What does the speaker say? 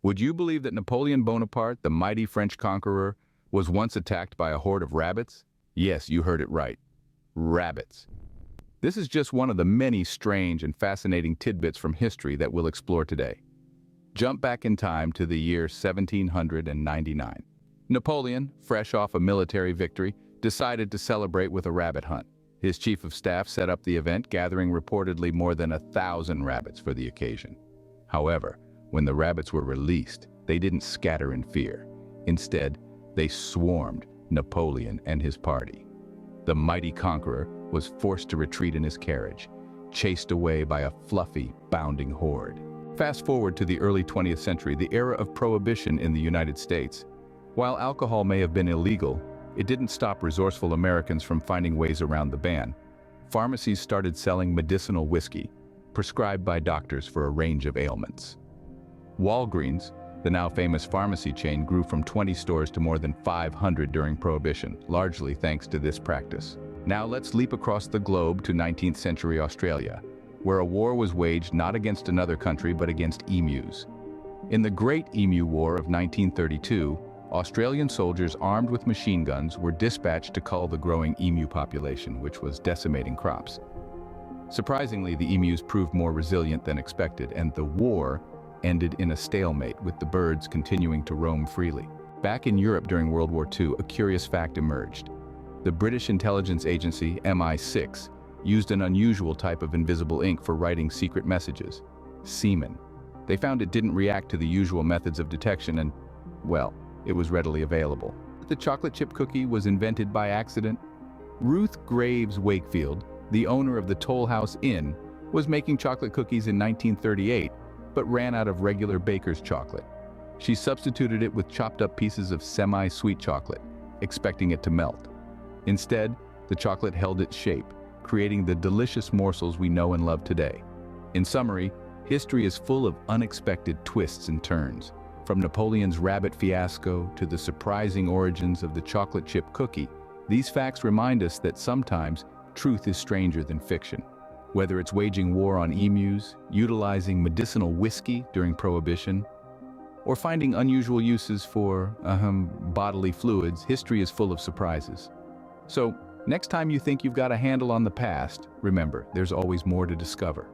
Would you believe that Napoleon Bonaparte, the mighty French conqueror, was once attacked by a horde of rabbits? Yes, you heard it right. Rabbits. This is just one of the many strange and fascinating tidbits from history that we'll explore today. Jump back in time to the year 1799. Napoleon, fresh off a military victory, decided to celebrate with a rabbit hunt. His chief of staff set up the event, gathering reportedly more than 1,000 rabbits for the occasion. However, when the rabbits were released, they didn't scatter in fear. Instead, they swarmed Napoleon and his party. The mighty conqueror was forced to retreat in his carriage, chased away by a fluffy, bounding horde. Fast forward to the early 20th century, the era of prohibition in the United States. While alcohol may have been illegal, it didn't stop resourceful Americans from finding ways around the ban. Pharmacies started selling medicinal whiskey, prescribed by doctors for a range of ailments. Walgreens, the now famous pharmacy chain, grew from 20 stores to more than 500 during Prohibition, largely thanks to this practice. Now let's leap across the globe to 19th century Australia, where a war was waged not against another country but against emus. In the Great Emu War of 1932, Australian soldiers armed with machine guns were dispatched to cull the growing emu population, which was decimating crops. Surprisingly, the emus proved more resilient than expected, and the war ended in a stalemate, with the birds continuing to roam freely. Back in Europe during World War II, a curious fact emerged. The British intelligence agency, MI6, used an unusual type of invisible ink for writing secret messages: semen. They found it didn't react to the usual methods of detection and, well, it was readily available. The chocolate chip cookie was invented by accident. Ruth Graves Wakefield, the owner of the Toll House Inn, was making chocolate cookies in 1938, but ran out of regular baker's chocolate. She substituted it with chopped up pieces of semi-sweet chocolate, expecting it to melt. Instead, the chocolate held its shape, creating the delicious morsels we know and love today. In summary, history is full of unexpected twists and turns. From Napoleon's rabbit fiasco to the surprising origins of the chocolate chip cookie, these facts remind us that sometimes truth is stranger than fiction. Whether it's waging war on emus, utilizing medicinal whiskey during Prohibition, or finding unusual uses for bodily fluids, history is full of surprises. So, next time you think you've got a handle on the past, remember, there's always more to discover.